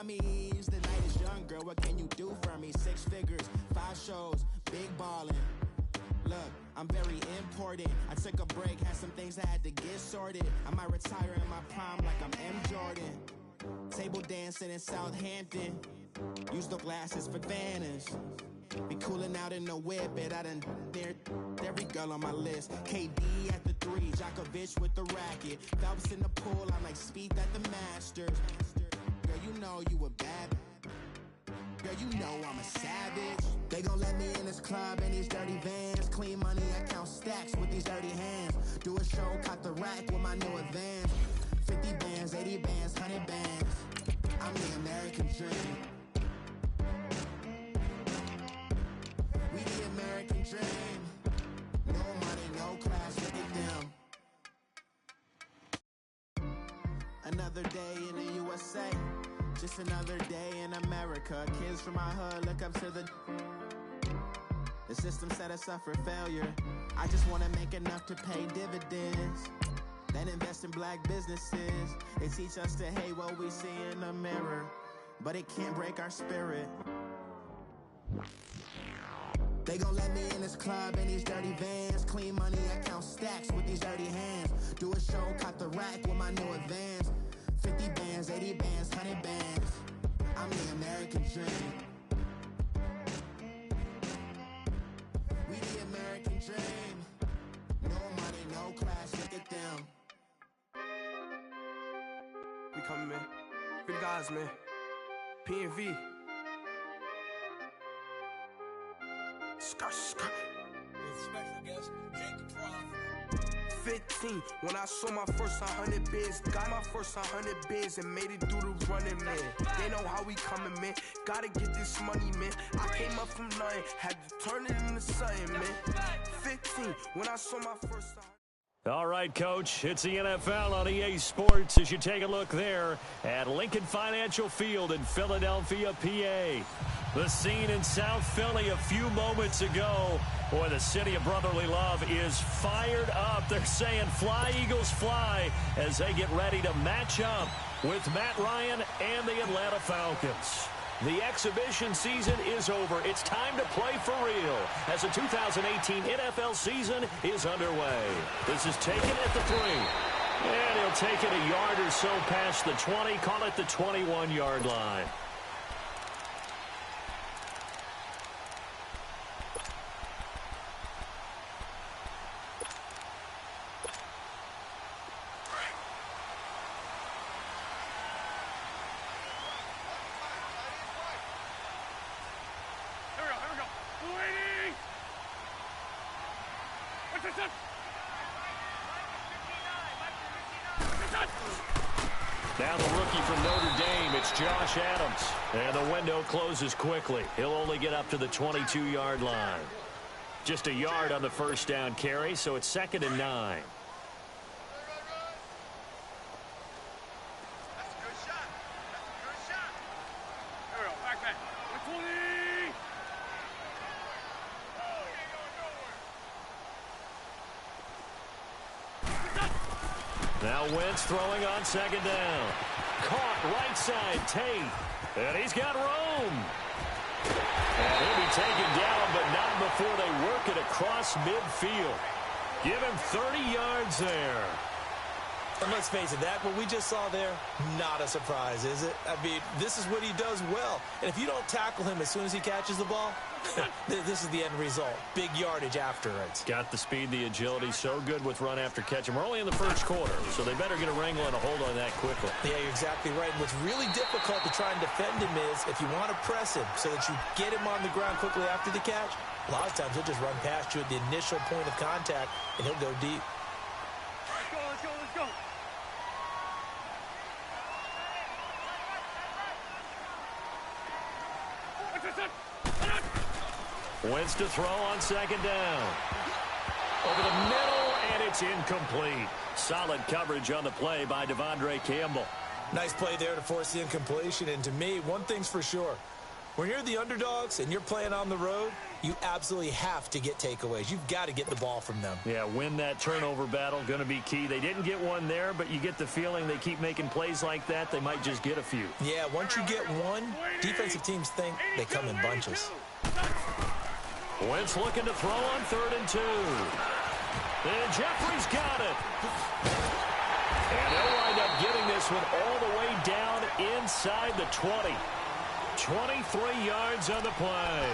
Mommies, the night is young, girl, what can you do for me? 6 figures, 5 shows, big ballin'. Look, I'm very important. I took a break, had some things I had to get sorted. I might retire in my prime like I'm M. Jordan. Table dancing in Southampton. Use the glasses for Vanish. Be cooling out in the whip, but I done there every girl on my list. KD at the 3, Djokovic with the racket. Phelps in the pool, I'm like Speed at the Masters. Girl, you know you a bad. Girl, you know I'm a savage. They gon' let me in this club in these dirty vans. Clean money, I count stacks with these dirty hands. Do a show, caught the rack with my new advance. 50 bands, 80 bands, 100 bands. I'm the American dream. We the American dream. No money, no class, look at them. Another day in the USA. Just another day in America. Kids from my hood look up to the system set us up for failure. I just want to make enough to pay dividends. Then invest in black businesses. They teach us to hate what we see in the mirror, but it can't break our spirit. They gon' let me in this club in these dirty vans. Clean money, I count stacks with these dirty hands. Do a show, caught the rack with my new advance. 50 bands, 80 bands, 100 bands. I'm the American dream. We the American dream. No money, no class, look at them. We coming, man. Free the guys, man. P&V. Skirt, skirt. Special guest, Jacob Roth. 15, when I saw my first 100 bids. Got my first 100 bids and made it through the running, man. They know how we coming, man. Gotta get this money, man. I came up from nothing, had to turn it into something, man. 15, when I saw my first 100. All right, Coach, it's the NFL on EA Sports as you take a look there at Lincoln Financial Field in Philadelphia, PA. The scene in South Philly a few moments ago. Boy, the city of brotherly love is fired up. They're saying fly, Eagles, fly as they get ready to match up with Matt Ryan and the Atlanta Falcons. The exhibition season is over. It's time to play for real as the 2018 NFL season is underway. This is taken at the 3. And he'll take it a yard or so past the 20, call it the 21-yard line. Now the rookie from Notre Dame, it's Josh Adams. And the window closes quickly. He'll only get up to the 22-yard line. Just a yard on the first down carry, so it's 2nd and 9. Now Wentz throwing on 2nd down. Caught right side, Tate. And he's got room. And he'll be taken down, but not before they work it across midfield. Give him 30 yards there. And let's face it, that what we just saw there, not a surprise, is it? I mean, this is what he does well. And if you don't tackle him as soon as he catches the ball, this is the end result. Big yardage after it. Got the speed, the agility, so good with run after catch. And we're only in the first quarter, so they better get a wrangle and a hold on that quickly. Yeah, you're exactly right. And what's really difficult to try and defend him is if you want to press him so that you get him on the ground quickly after the catch, a lot of times he'll just run past you at the initial point of contact, and he'll go deep. Let's go, let's go. Wentz to throw on 2nd down. Over the middle, and it's incomplete. Solid coverage on the play by Devondre Campbell. Nice play there to force the incompletion. And to me, one thing's for sure. When you're the underdogs and you're playing on the road, you absolutely have to get takeaways. You've got to get the ball from them. Yeah, win that turnover battle, going to be key. They didn't get one there, but you get the feeling they keep making plays like that, they might just get a few. Yeah, once you get one, defensive teams think they come in bunches. Wentz looking to throw on 3rd and 2. And Jeffrey's got it. And they'll wind up getting this one all the way down inside the 20. 23 yards on the play.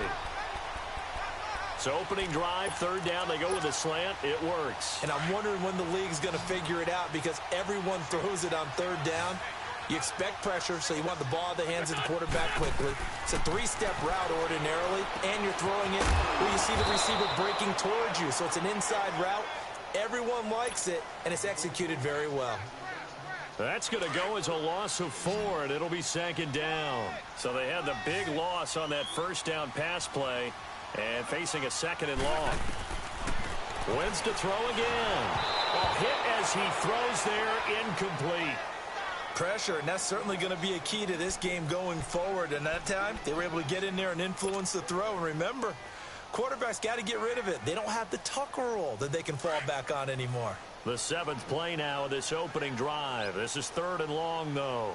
So opening drive, 3rd down, they go with a slant. It works. And I'm wondering when the league's going to figure it out because everyone throws it on 3rd down. You expect pressure, so you want the ball in the hands of the quarterback quickly. It's a 3-step route ordinarily, and you're throwing it where you see the receiver breaking towards you. So it's an inside route. Everyone likes it, and it's executed very well. That's going to go as a loss of 4, and it'll be 2nd down. So they had the big loss on that 1st down pass play, and facing a 2nd and long. Wentz to throw again. A hit as he throws there, incomplete. Pressure, and that's certainly going to be a key to this game going forward. And that time, they were able to get in there and influence the throw. And remember, quarterbacks got to get rid of it. They don't have the Tucker roll that they can fall back on anymore. The 7th play now of this opening drive. This is 3rd and long, though.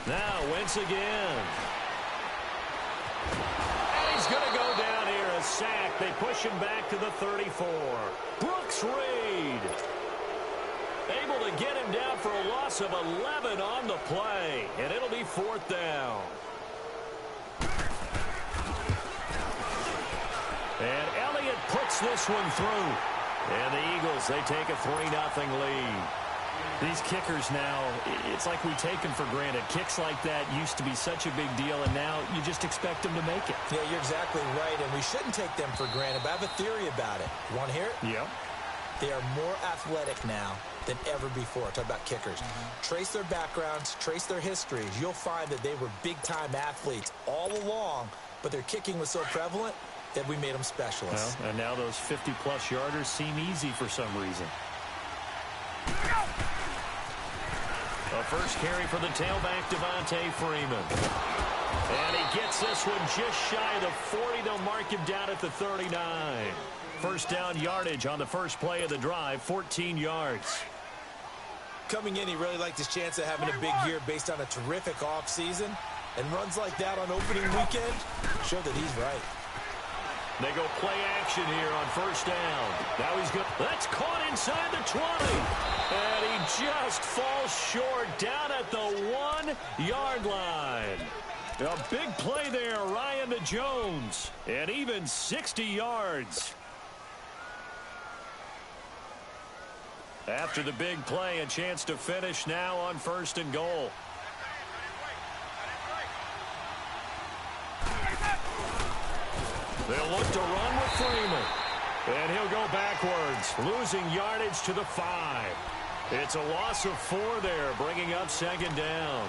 Now, Wentz again. And he's going to go down here, a sack. They push him back to the 34. Brooks Reed able to get him down for a loss of 11 on the play, and it'll be 4th down. And Elliott puts this one through. And the Eagles, they take a 3-0 lead. These kickers now, it's like we take them for granted. Kicks like that used to be such a big deal, and now you just expect them to make it. Yeah, you're exactly right, and we shouldn't take them for granted, but I have a theory about it. You want to hear it? Yep. They are more athletic now than ever before. Talk about kickers. Trace their backgrounds, trace their histories. You'll find that they were big-time athletes all along, but their kicking was so prevalent that we made them specialists. Well, and now those 50-plus yarders seem easy for some reason. A first carry for the tailback, Devontae Freeman. And he gets this one just shy of the 40. They'll mark him down at the 39. First down yardage on the first play of the drive, 14 yards. Coming in, he really liked his chance of having a big year based on a terrific offseason. And runs like that on opening weekend show that he's right. They go play action here on first down. Now he's good. That's caught inside the 20. And he just falls short down at the 1-yard line. A big play there, Ryan to Jones. And even 60 yards. After the big play, a chance to finish now on 1st and goal. They'll look to run with Freeman. And he'll go backwards, losing yardage to the 5. It's a loss of 4 there, bringing up 2nd down.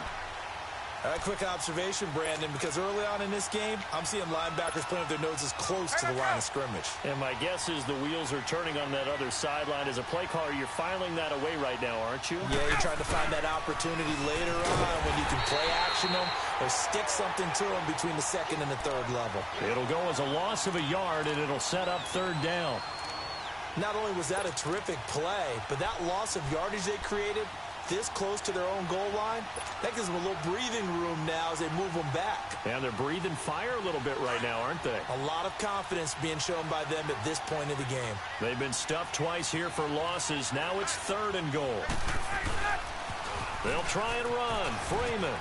A quick observation, Brandon, because early on in this game, I'm seeing linebackers playing with their noses close to the line of scrimmage. And my guess is the wheels are turning on that other sideline. As a play caller, you're filing that away right now, aren't you? Yeah, you're trying to find that opportunity later on when you can play action them or stick something to them between the 2nd and the 3rd level. It'll go as a loss of a yard, and it'll set up 3rd down. Not only was that a terrific play, but that loss of yardage they created this close to their own goal line, that gives them a little breathing room now as they move them back. And they're breathing fire a little bit right now, aren't they? A lot of confidence being shown by them at this point of the game. They've been stuffed twice here for losses. Now it's 3rd and goal. They'll try and run. Freeman.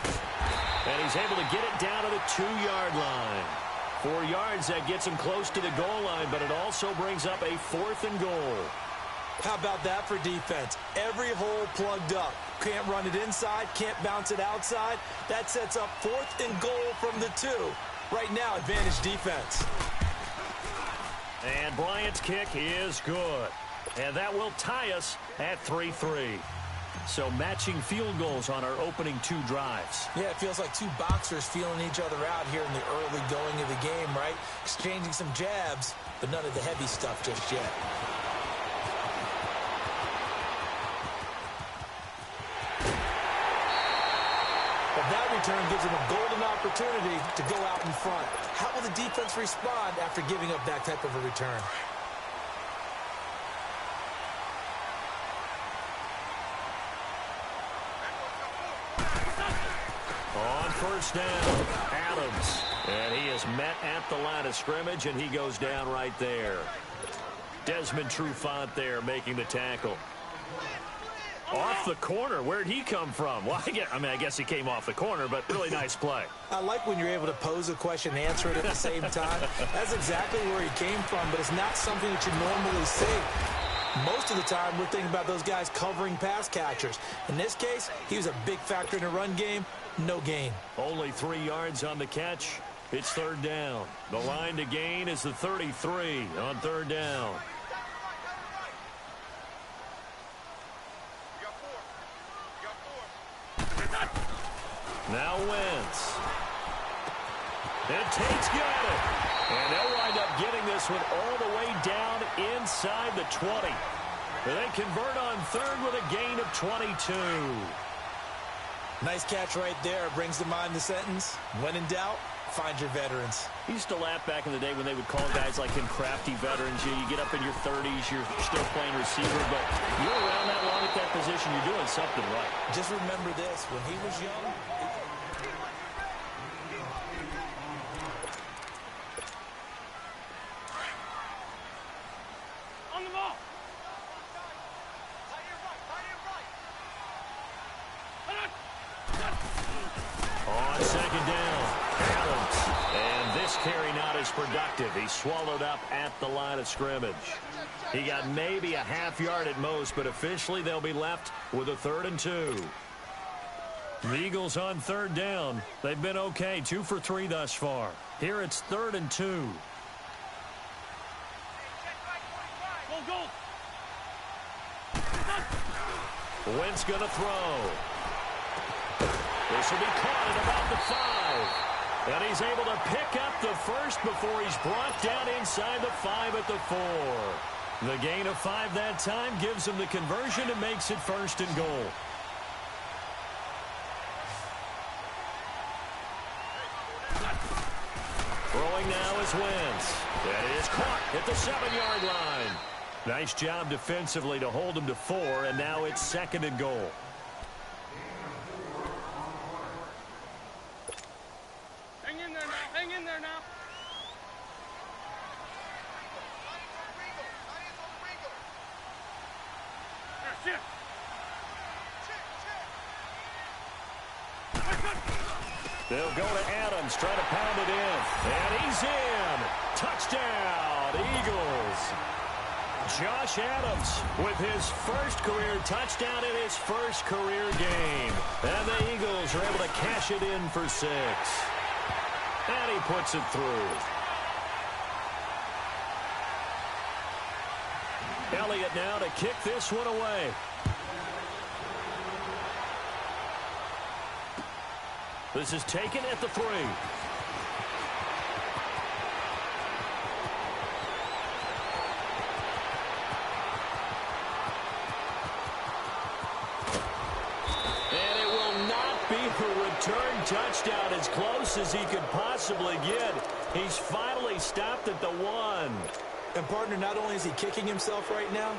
And he's able to get it down to the 2-yard line. 4 yards, that gets him close to the goal line, but it also brings up a 4th and goal. How about that for defense? Every hole plugged up. Can't run it inside, can't bounce it outside. That sets up 4th and goal from the 2. Right now, advantage defense. And Bryant's kick is good. And that will tie us at 3-3. So matching field goals on our opening 2 drives. Yeah, it feels like 2 boxers feeling each other out here in the early going of the game, right? Exchanging some jabs, but none of the heavy stuff just yet. But that return gives them a golden opportunity to go out in front. How will the defense respond after giving up that type of a return? On first down, Adams. And he is met at the line of scrimmage, and he goes down right there. Desmond Trufant there making the tackle. Off the corner. Where'd he come from? Well, I guess he came off the corner, but really nice play. I like when you're able to pose a question and answer it at the same time. That's exactly where he came from, but it's not something that you normally see. Most of the time, we're thinking about those guys covering pass catchers. In this case, he was a big factor in the run game. No gain. Only 3 yards on the catch. It's third down. The line to gain is the 33 on third down. Now Wentz. And Tate's got it. And they'll wind up getting this one all the way down inside the 20. They convert on third with a gain of 22. Nice catch right there. Brings to mind the sentence, when in doubt, find your veterans. I used to laugh back in the day when they would call guys like him crafty veterans. You get up in your 30s, you're still playing receiver, but you're around that long at that position, you're doing something right. Just remember this, when he was young... On the ball. On second down, Adams. And this carry not as productive. He's swallowed up at the line of scrimmage. He got maybe a half yard at most, but officially they'll be left with a 3rd and 2. The Eagles on third down. They've been okay, 2 for 3 thus far. Here it's 3rd and 2. Go. Wentz going to throw. This will be caught at about the 5. And he's able to pick up the first before he's brought down inside the 5 at the 4. The gain of 5 that time gives him the conversion and makes it 1st and goal. Throwing now is Wentz. And it is caught at the 7-yard line. Nice job defensively to hold him to 4, and now it's 2nd and goal. Hang in there now. Shift. They'll go to Adams, try to pound it in. And he's in. Touchdown, Eagles. Josh Adams with his first career touchdown in his first career game. And the Eagles are able to cash it in for 6. And he puts it through. Elliott now to kick this one away. This is taken at the 3. Return touchdown as close as he could possibly get. He's finally stopped at the 1. And, partner, not only is he kicking himself right now,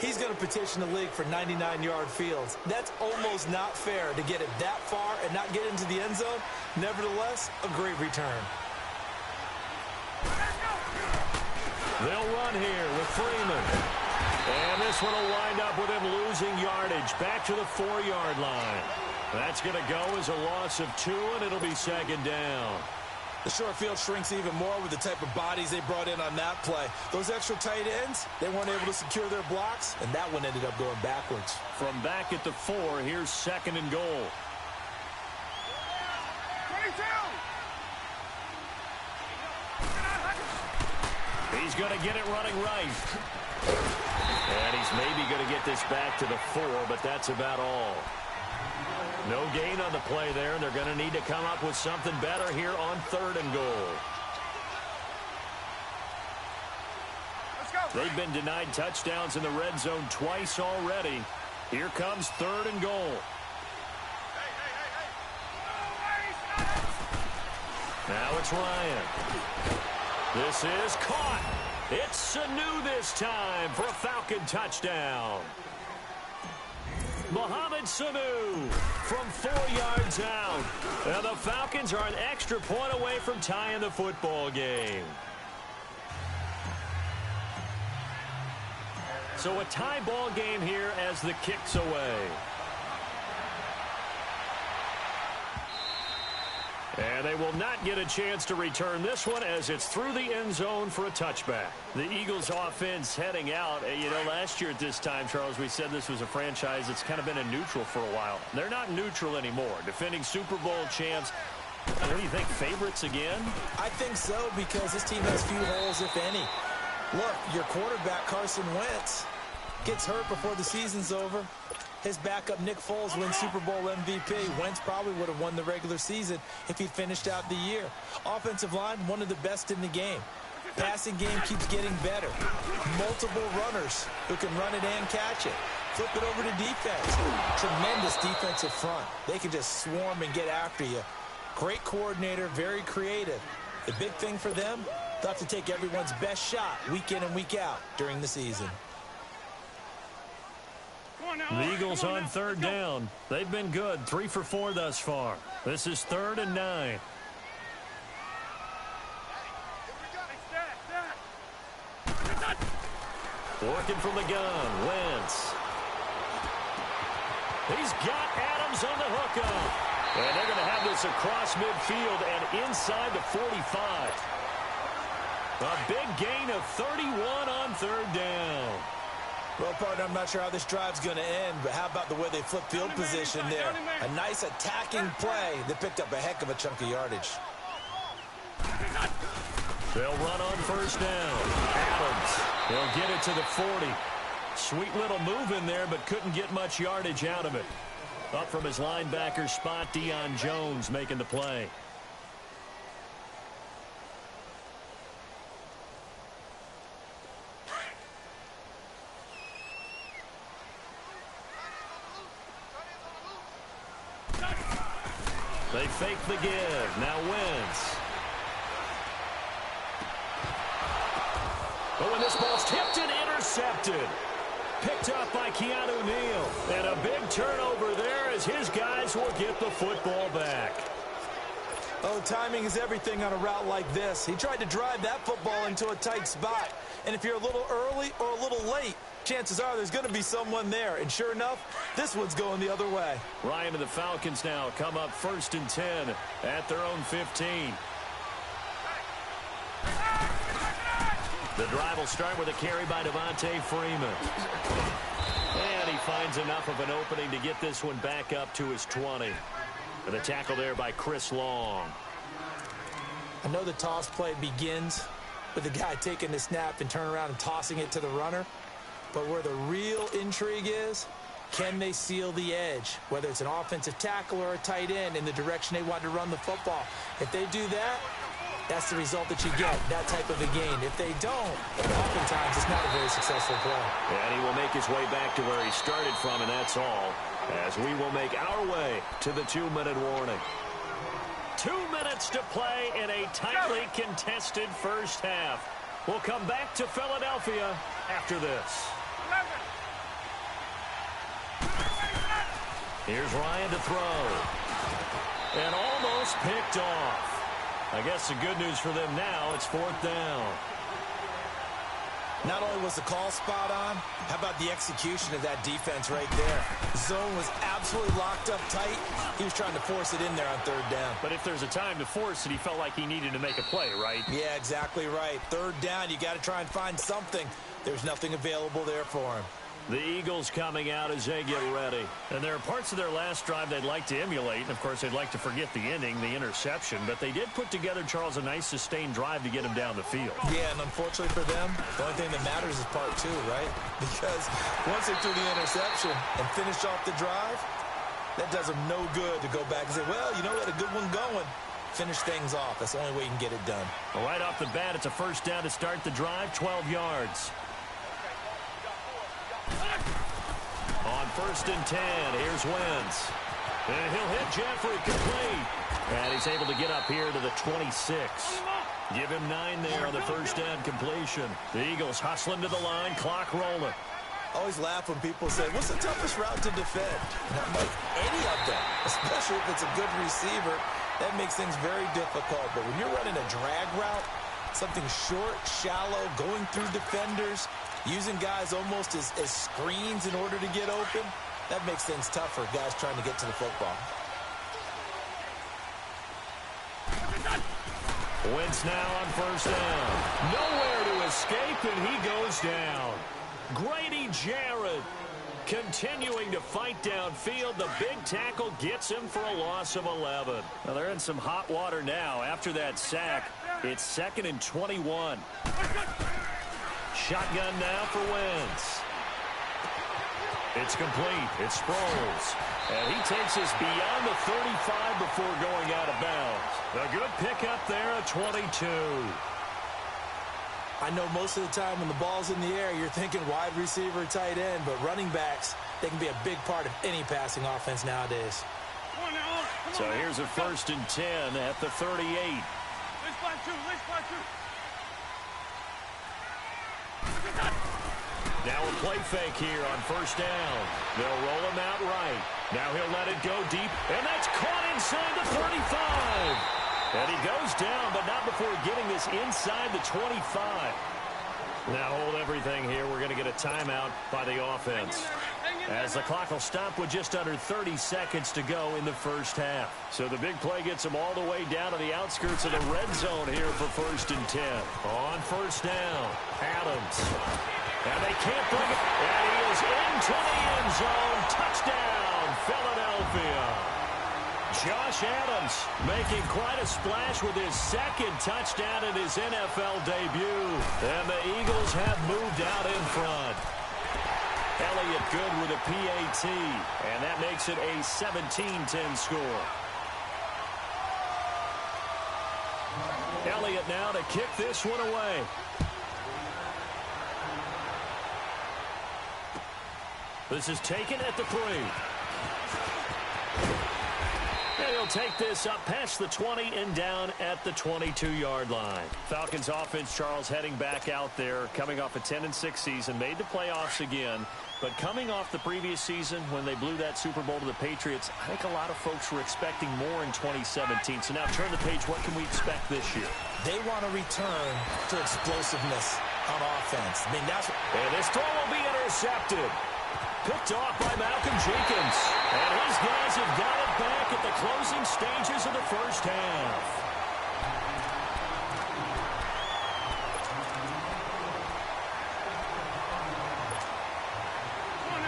he's going to petition the league for 99-yard fields. That's almost not fair to get it that far and not get into the end zone. Nevertheless, a great return. They'll run here with Freeman. And this one will wind up with him losing yardage back to the 4-yard line. That's going to go as a loss of 2, and it'll be 2nd down. The short field shrinks even more with the type of bodies they brought in on that play. Those extra tight ends, they weren't able to secure their blocks, and that one ended up going backwards. From back at the 4, here's 2nd and goal. 22. He's going to get it running right. And he's maybe going to get this back to the 4, but that's about all. No gain on the play there, and they're going to need to come up with something better here on 3rd and goal. Let's go. They've been denied touchdowns in the red zone twice already. Here comes 3rd and goal. Hey. Now it's Ryan. This is caught. It's Sanu this time for a Falcon touchdown. Mohamed Sanu from 4 yards out. And the Falcons are an extra point away from tying the football game. So a tie ball game here as the kick's away. And they will not get a chance to return this one as it's through the end zone for a touchback. The Eagles offense heading out. You know, last year at this time, Charles, we said this was a franchise that's kind of been a neutral for a while. They're not neutral anymore. Defending Super Bowl champs. What do you think, favorites again? I think so, because this team has few holes, if any. Look, your quarterback, Carson Wentz, gets hurt before the season's over. His backup, Nick Foles, wins Super Bowl MVP. Wentz probably would have won the regular season if he finished out the year. Offensive line, one of the best in the game. Passing game keeps getting better. Multiple runners who can run it and catch it. Flip it over to defense. Tremendous defensive front. They can just swarm and get after you. Great coordinator, very creative. The big thing for them, they'll have to take everyone's best shot week in and week out during the season. The Eagles on third down. They've been good. 3 for 4 thus far. This is 3rd and 9. Working from the gun. Wentz. He's got Adams on the hookup. And they're going to have this across midfield and inside the 45. A big gain of 31 on third down. Well, partner, I'm not sure how this drive's going to end, but how about the way they flip field position there? A nice attacking play that picked up a heck of a chunk of yardage. They'll run on first down. Adams, he'll get it to the 40. Sweet little move in there, but couldn't get much yardage out of it. Up from his linebacker spot, Deion Jones making the play. They fake the give. Now Wentz. Oh, and this ball's tipped and intercepted. Picked up by Keanu Neal. And a big turnover there as his guys will get the football back. Oh, timing is everything on a route like this. He tried to drive that football into a tight spot. And if you're a little early or a little late, chances are there's going to be someone there. And sure enough, this one's going the other way. Ryan and the Falcons now come up 1st and 10 at their own 15. The drive will start with a carry by Devontae Freeman. And he finds enough of an opening to get this one back up to his 20. And a tackle there by Chris Long. I know the toss play begins with the guy taking the snap and turning around and tossing it to the runner. But where the real intrigue is, can they seal the edge? Whether it's an offensive tackle or a tight end in the direction they want to run the football. If they do that, that's the result that you get, that type of a gain. If they don't, oftentimes it's not a very successful play. And he will make his way back to where he started from, and that's all, as we will make our way to the 2-minute warning. 2 minutes to play in a tightly contested first half. We'll come back to Philadelphia after this. Here's Ryan to throw. And almost picked off. I guess the good news for them now, it's 4th down. Not only was the call spot on, how about the execution of that defense right there? The zone was absolutely locked up tight. He was trying to force it in there on 3rd down. But if there's a time to force it, he felt like he needed to make a play, right? Yeah, exactly right. 3rd down, you got to try and find something. There's nothing available there for him. The Eagles coming out as they get ready. And there are parts of their last drive they'd like to emulate. And, of course, they'd like to forget the ending, the interception. But they did put together, Charles, a nice sustained drive to get him down the field. Yeah, and unfortunately for them, the only thing that matters is part 2, right? Because once they threw the interception and finished off the drive, that does them no good to go back and say, well, you know, we had a good one going. Finish things off. That's the only way you can get it done. Well, right off the bat, it's a first down to start the drive, 12 yards. On 1st and 10, here's Wentz. And he'll hit Jeffrey complete. And he's able to get up here to the 26. Give him 9 there on the first down completion. The Eagles hustling to the line, clock rolling. Always laugh when people say, what's the toughest route to defend? And I'm like, any of them, especially if it's a good receiver. That makes things very difficult. But when you're running a drag route, something short, shallow, going through defenders, using guys almost as screens in order to get open, that makes things tough for guys trying to get to the football. Wentz now on first down. Nowhere to escape, and he goes down. Grady Jarrett continuing to fight downfield. The big tackle gets him for a loss of 11. Well, they're in some hot water now after that sack. It's 2nd and 21. Shotgun now for Wentz. It's complete. It's Sproles. And he takes us beyond the 35 before going out of bounds. A good pickup there at 22. I know most of the time when the ball's in the air, you're thinking wide receiver, tight end, but running backs, they can be a big part of any passing offense nowadays. So here's a 1st and 10 at the 38. Let's fly two. Now a play fake here on first down. They'll roll him out right. Now he'll let it go deep, and that's caught inside the 35. And he goes down, but not before getting this inside the 25. Now hold everything here. We're going to get a timeout by the offense, as the clock will stop with just under 30 seconds to go in the first half. So the big play gets them all the way down to the outskirts of the red zone here for 1st and 10. On first down, Adams. And they can't bring it. And he is into the end zone. Touchdown, Philadelphia. Josh Adams making quite a splash with his 2nd touchdown in his NFL debut. And the Eagles have moved out in front. Elliott good with a PAT. And that makes it a 17-10 score. Elliott now to kick this one away. This is taken at the 3. And he'll take this up past the 20 and down at the 22-yard line. Falcons offense, Charles, heading back out there, coming off a 10-6 season, made the playoffs again. But coming off the previous season when they blew that Super Bowl to the Patriots, I think a lot of folks were expecting more in 2017. So now turn the page. What can we expect this year? They want to return to explosiveness on offense. I mean, that's what... And this throw will be intercepted. Picked off by Malcolm Jenkins. And his guys have got it back at the closing stages of the first half.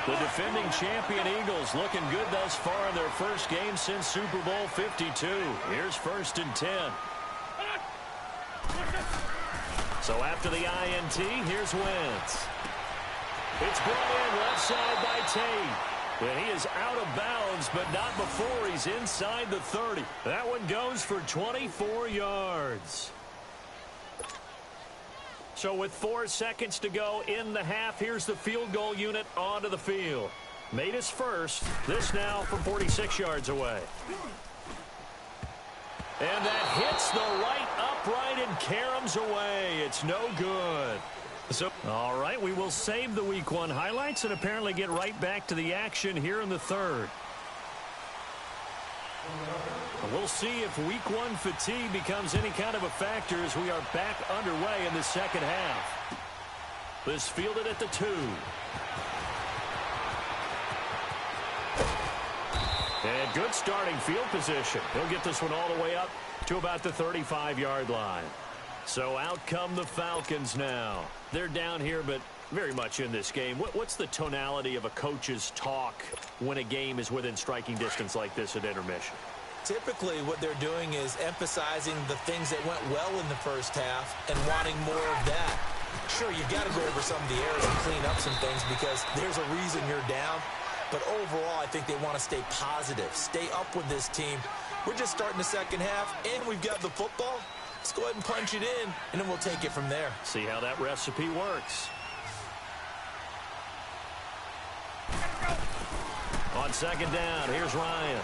The defending champion Eagles looking good thus far in their first game since Super Bowl 52. Here's 1st and 10. So after the INT, here's Wentz. It's brought in left side by Tate. And he is out of bounds, but not before he's inside the 30. That one goes for 24 yards. So with 4 seconds to go in the half, here's the field goal unit onto the field. Made his first. This now from 46 yards away. And that hits the right upright and caroms away. It's no good. So, all right, we will save the Week 1 highlights and apparently get right back to the action here in the 3rd. We'll see if Week 1 fatigue becomes any kind of a factor as we are back underway in the second half. This fielded at the 2. And good starting field position. He'll get this one all the way up to about the 35-yard line. So out come the Falcons now. They're down here, but very much in this game. What's the tonality of a coach's talk when a game is within striking distance like this at intermission? Typically, what they're doing is emphasizing the things that went well in the first half and wanting more of that. Sure, you've got to go over some of the errors and clean up some things because there's a reason you're down. But overall, I think they want to stay positive, stay up with this team. We're just starting the second half, and we've got the football. Let's go ahead and punch it in, and then we'll take it from there. See how that recipe works. On second down, here's Ryan.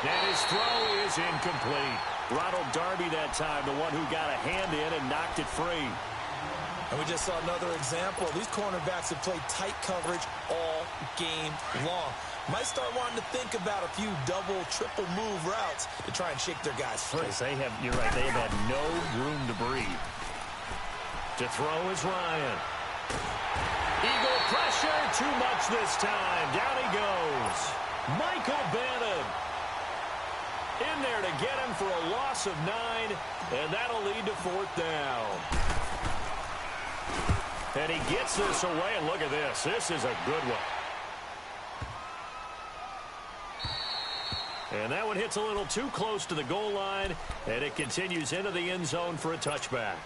And his throw is incomplete. Ronald Darby that time, the one who got a hand in and knocked it free. And we just saw another example. These cornerbacks have played tight coverage all game long. Might start wanting to think about a few double, triple move routes to try and shake their guys free. You're right, they have had no room to breathe. To throw is Ryan. Eagle pressure, too much this time. Down he goes. Michael Bannon in there to get him for a loss of 9, and that'll lead to 4th down. And he gets this away, and look at this. This is a good one. And that one hits a little too close to the goal line, and it continues into the end zone for a touchback.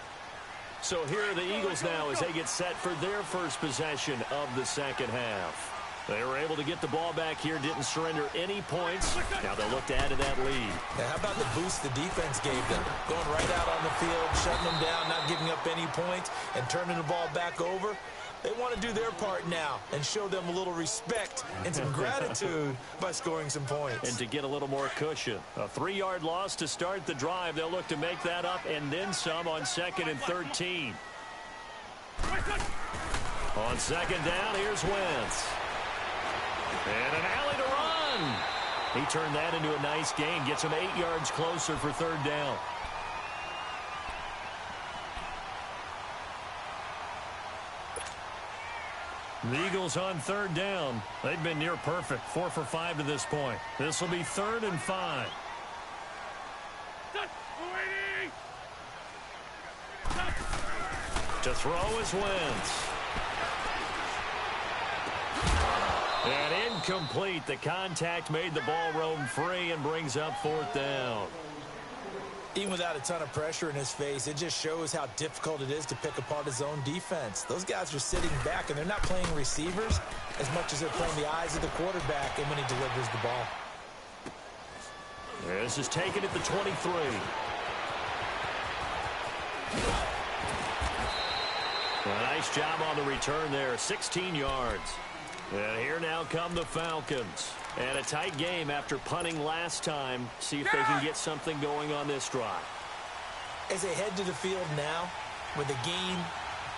So here are the Eagles now as they get set for their first possession of the second half. They were able to get the ball back here, didn't surrender any points. Now they'll look to add to that lead. Now, how about the boost the defense gave them? Going right out on the field, shutting them down, not giving up any points, and turning the ball back over. They want to do their part now and show them a little respect and some gratitude by scoring some points. And to get a little more cushion. A 3-yard loss to start the drive. They'll look to make that up and then some on 2nd and 13. On 2nd down, here's Wentz. And an alley to run. He turned that into a nice gain. Gets him 8 yards closer for 3rd down. The Eagles on 3rd down. They've been near perfect. 4 for 5 to this point. This will be 3rd and 5. To throw is Wentz. And incomplete. The contact made the ball roam free and brings up 4th down. Even without a ton of pressure in his face, it just shows how difficult it is to pick apart his own defense. Those guys are sitting back, and they're not playing receivers as much as they're playing the eyes of the quarterback and when he delivers the ball. This is taken at the 23. A nice job on the return there, 16 yards. And here now come the Falcons. And a tight game after punting last time. See if they can get something going on this drive. As they head to the field now, with the game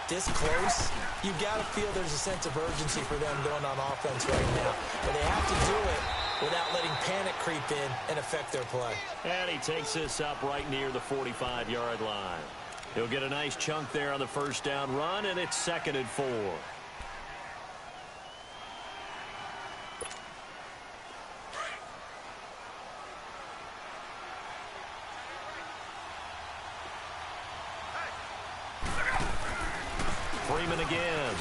this close, you've got to feel there's a sense of urgency for them going on offense right now. But they have to do it without letting panic creep in and affect their play. And he takes this up right near the 45-yard line. He'll get a nice chunk there on the 1st down run, and it's 2nd and 4. Freeman again.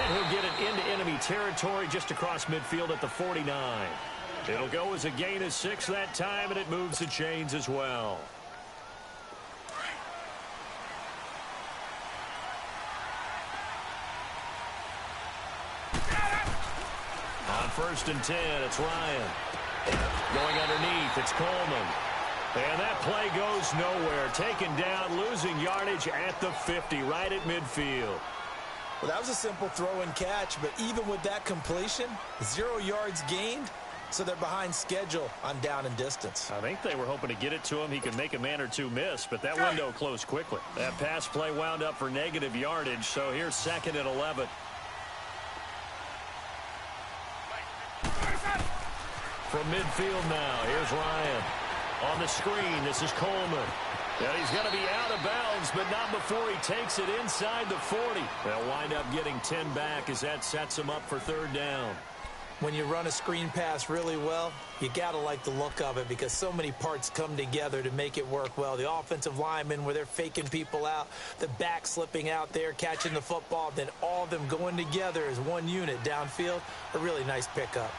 And he'll get it into enemy territory just across midfield at the 49. It'll go as a gain of 6 that time, and it moves the chains as well. On 1st and 10, it's Ryan. Going underneath, it's Coleman. And that play goes nowhere. Taken down, losing yardage at the 50, right at midfield. Well, that was a simple throw and catch, but even with that completion, 0 yards gained, so they're behind schedule on down and distance. I think they were hoping to get it to him. He could make a man or two miss, but that window closed quickly. That pass play wound up for negative yardage, so here's 2nd and 11. From midfield now, here's Ryan. On the screen, this is Coleman. And he's going to be out of bounds, but not before he takes it inside the 40. They'll wind up getting 10 back as that sets him up for 3rd down. When you run a screen pass really well, you got to like the look of it because so many parts come together to make it work well. The offensive linemen where they're faking people out, the back slipping out there, catching the football, then all of them going together as one unit downfield, a really nice pickup.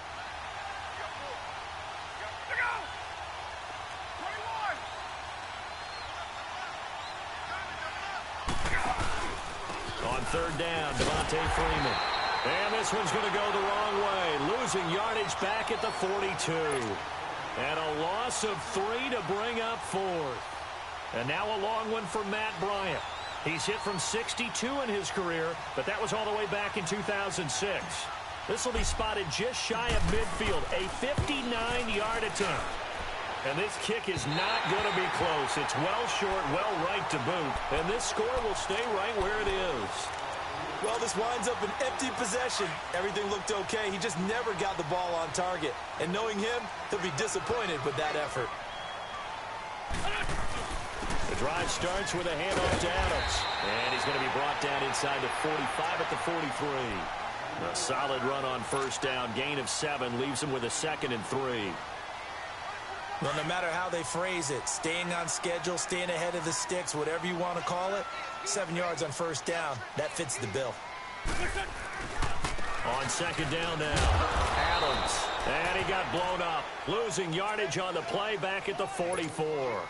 On 3rd down, Devontae Freeman. And this one's going to go the wrong way. Losing yardage back at the 42. And a loss of 3 to bring up 4th. And now a long one for Matt Bryant. He's hit from 62 in his career, but that was all the way back in 2006. This will be spotted just shy of midfield, a 59-yard attempt. And this kick is not going to be close. It's well short, well right to boot. And this score will stay right where it is. Well, this winds up an empty possession. Everything looked okay. He just never got the ball on target. And knowing him, he'll be disappointed with that effort. The drive starts with a handoff to Adams. And he's going to be brought down inside the 45 at the 43. A solid run on first down. Gain of 7 leaves him with a 2nd and 3. Well, no matter how they phrase it, staying on schedule, staying ahead of the sticks, whatever you want to call it, 7 yards on first down, that fits the bill. On second down now, Adams. And he got blown up. Losing yardage on the play back at the 44.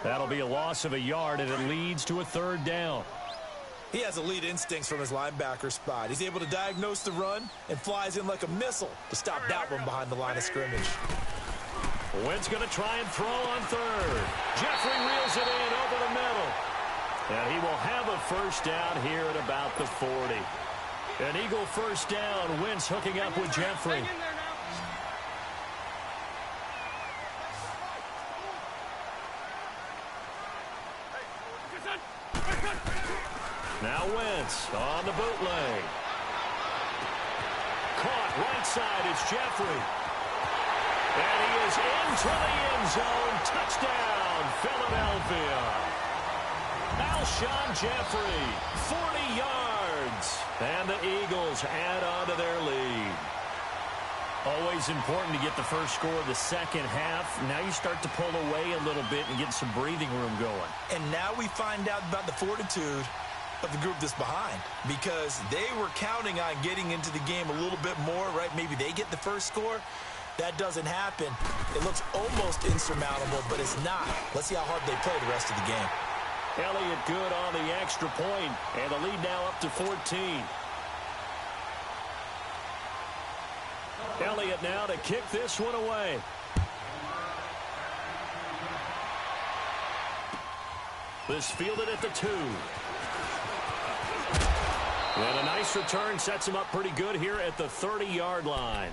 That'll be a loss of a yard, and it leads to a 3rd down. He has elite instincts from his linebacker spot. He's able to diagnose the run and flies in like a missile to stop that one behind the line of scrimmage. Wentz going to try and throw on 3rd. Jeffrey reels it in over the middle. And he will have a first down here at about the 40. An Eagle first down. Wentz hooking up with Jeffrey. Now Wentz on the bootleg. Caught right side. It's Jeffrey. And he is into the end zone. Touchdown, Philadelphia. Alshon Jeffrey, 40 yards. And the Eagles add on to their lead. Always important to get the first score of the second half. Now you start to pull away a little bit and get some breathing room going. And now we find out about the fortitude of the group that's behind, because they were counting on getting into the game a little bit more, right? Maybe they get the first score. That doesn't happen. It looks almost insurmountable, but it's not. Let's see how hard they play the rest of the game. Elliott good on the extra point, and the lead now up to 14. Elliott now to kick this one away. This fielded at the 2. And a nice return sets him up pretty good here at the 30-yard line.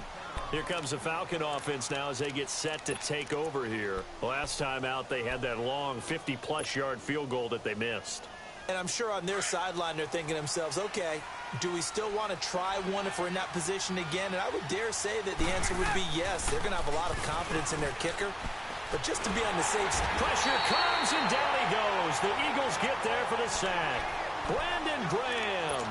Here comes the Falcon offense now as they get set to take over here. Last time out, they had that long 50-plus yard field goal that they missed. And I'm sure on their sideline they're thinking to themselves, okay, do we still want to try one if we're in that position again? And I would dare say that the answer would be yes. They're going to have a lot of confidence in their kicker. But just to be on the safe side. Pressure comes, and down he goes. The Eagles get there for the sack. Brandon Graham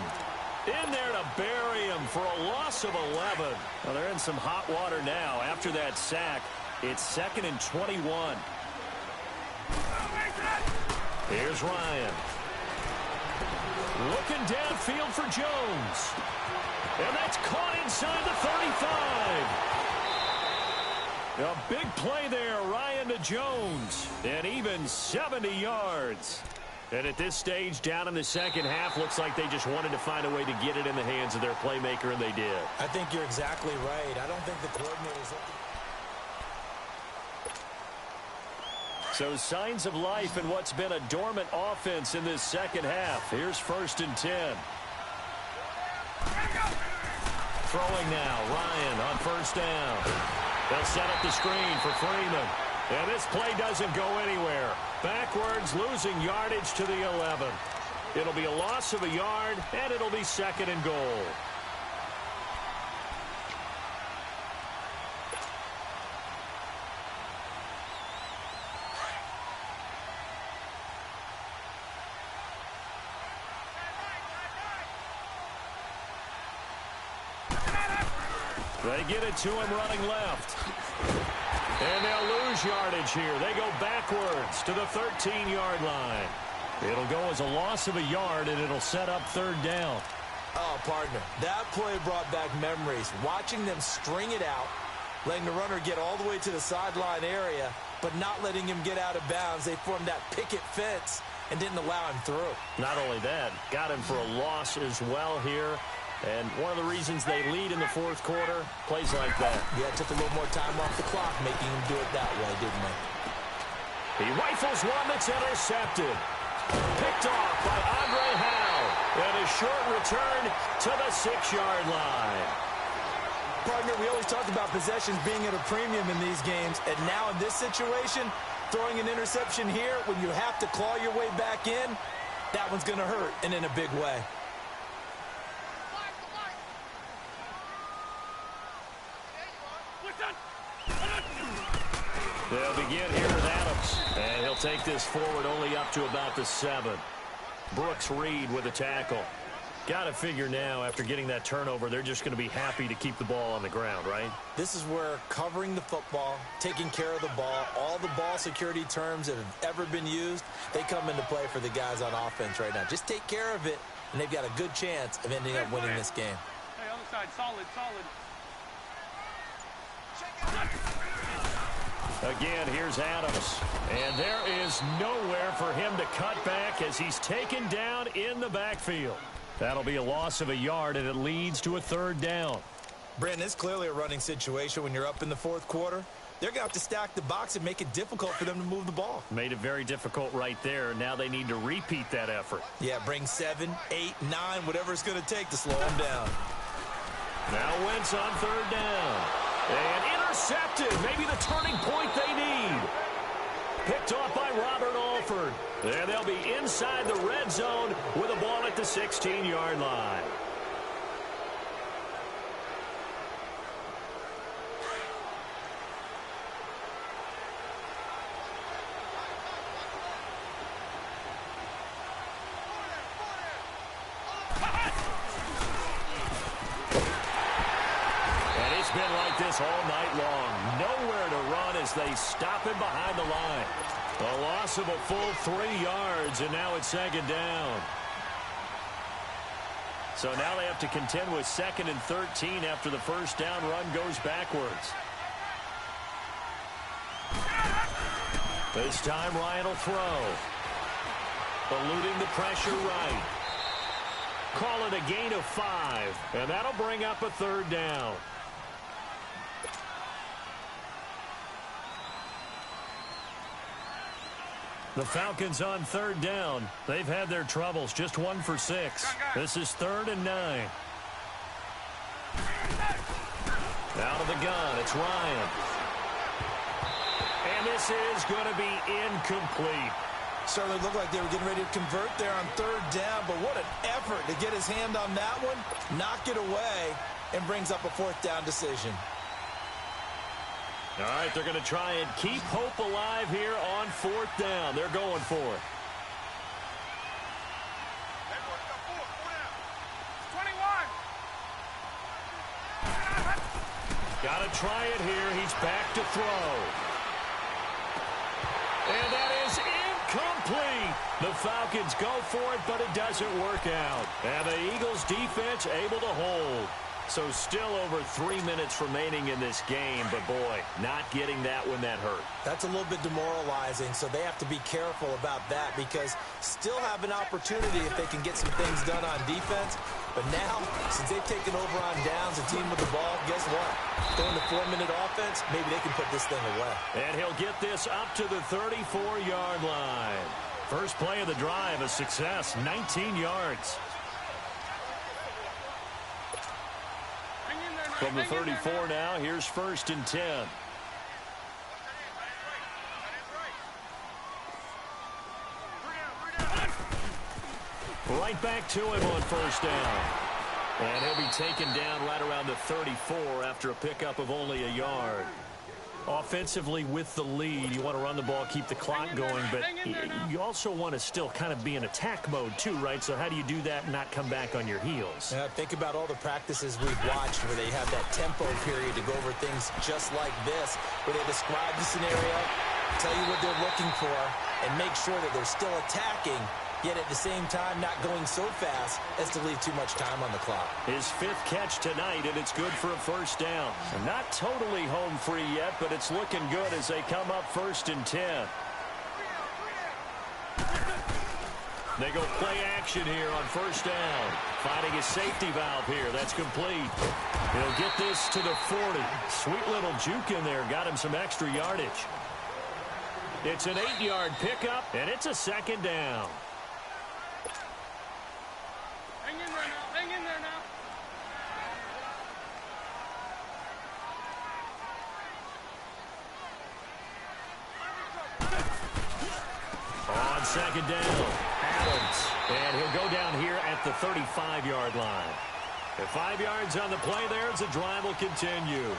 in there to bury him for a loss of 11. Well, they're in some hot water now. After that sack, it's 2nd and 21. Here's Ryan. Looking downfield for Jones. And that's caught inside the 35. A big play there, Ryan to Jones. And even 70 yards. And at this stage, down in the second half, looks like they just wanted to find a way to get it in the hands of their playmaker, and they did. I think you're exactly right. I don't think the coordinator's looking. So signs of life in what's been a dormant offense in this second half. Here's 1st and 10. Throwing now, Ryan on first down. They'll set up the screen for Freeman. And this play doesn't go anywhere. Backwards, losing yardage to the 11. It'll be a loss of a yard, and it'll be 2nd and goal. They get it to him running left. And they'll lose yardage here. They go backwards to the 13-yard line. It'll go as a loss of a yard, and it'll set up 3rd down. Oh, partner, that play brought back memories. Watching them string it out, letting the runner get all the way to the sideline area, but not letting him get out of bounds. They formed that picket fence and didn't allow him through. Not only that, got him for a loss as well here. And one of the reasons they lead in the 4th quarter, plays like that. Yeah, it took a little more time off the clock, making him do it that way, didn't they? He rifles one that's intercepted. Picked off by Andre Howe. And a short return to the 6-yard line. Partner, we always talk about possessions being at a premium in these games, and now in this situation, throwing an interception here when you have to claw your way back in, that one's going to hurt, and in a big way. They'll begin here with Adams, and he'll take this forward only up to about the 7. Brooks Reed with a tackle. Got to figure now, after getting that turnover, they're just going to be happy to keep the ball on the ground, right? This is where covering the football, taking care of the ball, all the ball security terms that have ever been used, they come into play for the guys on offense right now. Just take care of it, and they've got a good chance of ending up winning this game. Hey, other side, solid, solid. Again, here's Adams. And there is nowhere for him to cut back as he's taken down in the backfield. That'll be a loss of a yard, and it leads to a 3rd down. Brandon, it's clearly a running situation when you're up in the 4th quarter. They're going to have to stack the box and make it difficult for them to move the ball. Made it very difficult right there. Now they need to repeat that effort. Yeah, bring 7, 8, 9, whatever it's going to take to slow them down. Now Wentz on 3rd down. And intercepted. Maybe the turning point they need. Picked off by Robert Alford. And they'll be inside the red zone with a ball at the 16-yard line. Been like this all night long. Nowhere to run as they stop him behind the line. A loss of a full 3 yards, and now it's 2nd down. So now they have to contend with 2nd and 13 after the 1st down run goes backwards. This time Ryan will throw. Eluding the pressure right. Call it a gain of 5, and that'll bring up a 3rd down. The Falcons on 3rd down. They've had their troubles. Just 1 for 6. This is 3rd and 9. Out of the gun, it's Ryan. And this is going to be incomplete. Certainly looked like they were getting ready to convert there on 3rd down, but what an effort to get his hand on that one, knock it away, and brings up a 4th down decision. All right, they're going to try and keep hope alive here on 4th down. They're going for it. 21. Got to try it here. He's back to throw. And that is incomplete. The Falcons go for it, but it doesn't work out. And the Eagles defense able to hold. So still over 3 minutes remaining in this game, but boy, not getting that when that hurt. That's a little bit demoralizing, so they have to be careful about that because still have an opportunity if they can get some things done on defense. But now, since they've taken over on downs, the team with the ball, guess what? Going to 4-minute offense, maybe they can put this thing away. And he'll get this up to the 34-yard line. First play of the drive, a success, 19 yards. From the 34 now, here's 1st and 10. Right back to him on 1st down. And he'll be taken down right around the 34 after a pickup of only a yard. Offensively with the lead, you want to run the ball, keep the clock going, but you also want to still kind of be in attack mode too, right? So how do you do that and not come back on your heels? Think about all the practices we've watched where they have that tempo period to go over things just like this, where they describe the scenario, tell you what they're looking for, and make sure that they're still attacking, yet at the same time not going so fast as to leave too much time on the clock. His 5th catch tonight, and it's good for a 1st down. Not totally home free yet, but it's looking good as they come up 1st and 10. They go play action here on 1st down. Finding a safety valve here. That's complete. He'll get this to the 40. Sweet little juke in there. Got him some extra yardage. It's an 8-yard pickup, and it's a 2nd down. Hang in there now. Hang in there now. second down. Adams. And he'll go down here at the 35-yard line. At 5 yards on the play there as the drive will continue.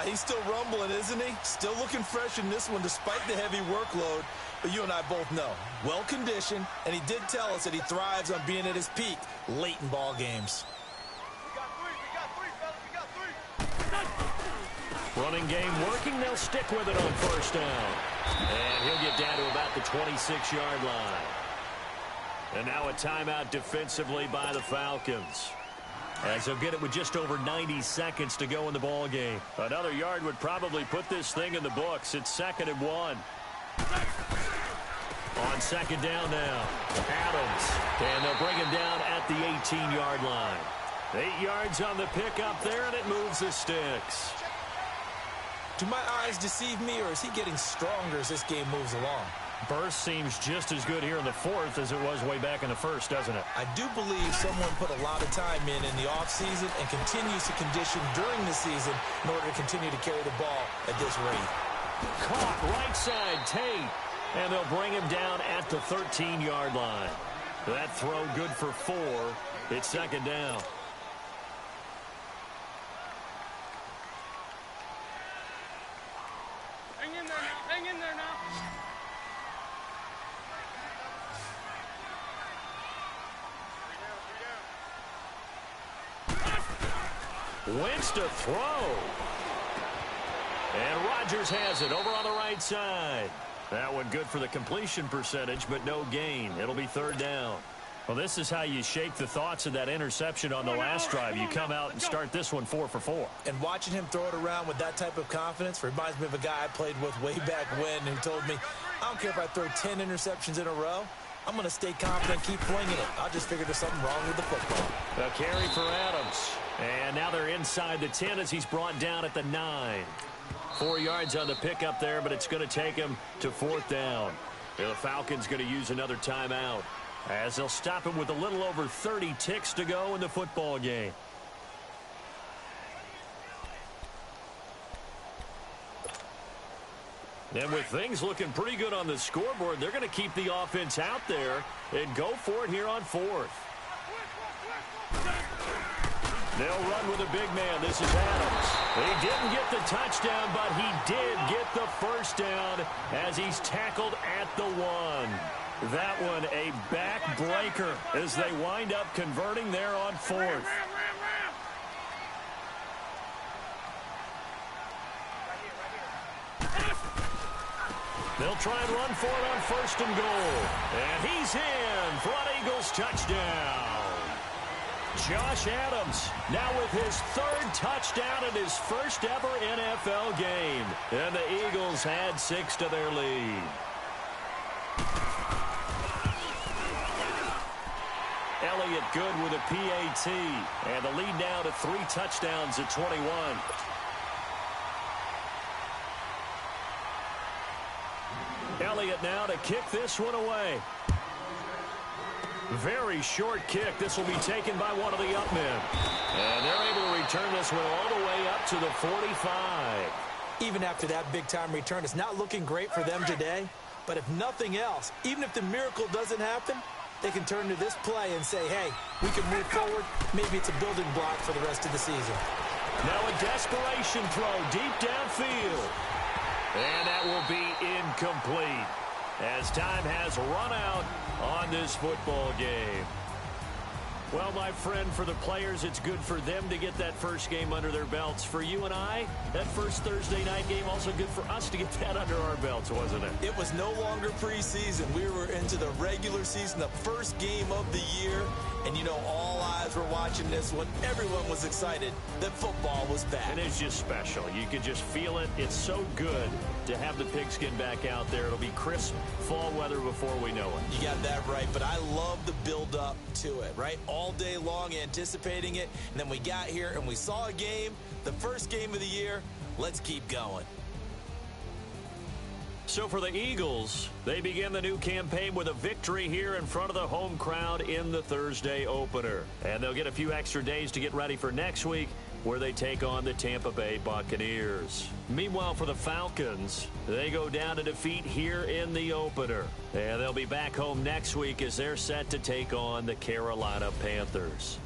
He's still rumbling, isn't he? Still looking fresh in this one despite the heavy workload. But you and I both know, well-conditioned, and he did tell us that he thrives on being at his peak late in ball games. Running game working. They'll stick with it on first down. And he'll get down to about the 26-yard line. And now a timeout defensively by the Falcons, as they'll get it with just over 90 seconds to go in the ball game. Another yard would probably put this thing in the books. It's 2nd and 1. On second down now, Adams. And they'll bring him down at the 18-yard line. 8 yards on the pickup there, and it moves the sticks. Do my eyes deceive me, or is he getting stronger as this game moves along? Burst seems just as good here in the 4th as it was way back in the 1st, doesn't it? I do believe someone put a lot of time in the offseason and continues to condition during the season in order to continue to carry the ball at this rate. Caught right side, Tate. And they'll bring him down at the 13-yard line. That throw good for 4. It's 2nd down. Hang in there now. Hang in there now. Wentz to throw. And Rodgers has it over on the right side. That one good for the completion percentage, but no gain. It'll be 3rd down. Well, this is how you shake the thoughts of that interception on the last drive. You come out and start this one 4 for 4. And watching him throw it around with that type of confidence reminds me of a guy I played with way back when who told me, I don't care if I throw 10 interceptions in a row. I'm going to stay confident, keep flinging it. I just figured there's something wrong with the football. A carry for Adams. And now they're inside the 10 as he's brought down at the 9. 4 yards on the pickup there, but it's going to take him to 4th down. The Falcons going to use another timeout as they'll stop him with a little over 30 ticks to go in the football game. And with things looking pretty good on the scoreboard, they're going to keep the offense out there and go for it here on 4th. They'll run with a big man. This is Adams. He didn't get the touchdown, but he did get the first down as he's tackled at the 1. That one a backbreaker as they wind up converting there on 4th. They'll try and run for it on 1st and goal. And he's in for an Eagles touchdown. Josh Adams now with his 3rd touchdown in his first ever NFL game. And the Eagles add 6 to their lead. Elliott good with a PAT. And the lead now to 3 touchdowns at 21. Elliott now to kick this one away. Very short kick. This will be taken by one of the up men. And they're able to return this one all the way up to the 45. Even after that big-time return, it's not looking great for them today. But if nothing else, even if the miracle doesn't happen, they can turn to this play and say, hey, we can move forward. Maybe it's a building block for the rest of the season. Now a desperation throw deep downfield. And that will be incomplete as time has run out on this football game. Well, my friend, for the players, it's good for them to get that first game under their belts. For you and I, that first Thursday night game, also good for us to get that under our belts, wasn't it? It was no longer preseason. We were into the regular season, the first game of the year. And, you know, all eyes were watching this one. Everyone was excited that football was back. And it's just special. You can just feel it. It's so good to have the pigskin back out there. It'll be crisp fall weather before we know it. You got that right, but I love the build-up to it, right? All day long anticipating it, and then we got here and we saw a game, the first game of the year. Let's keep going. So for the Eagles, they begin the new campaign with a victory here in front of the home crowd in the Thursday opener. And they'll get a few extra days to get ready for next week where they take on the Tampa Bay Buccaneers. Meanwhile, for the Falcons, they go down to defeat here in the opener. And they'll be back home next week as they're set to take on the Carolina Panthers.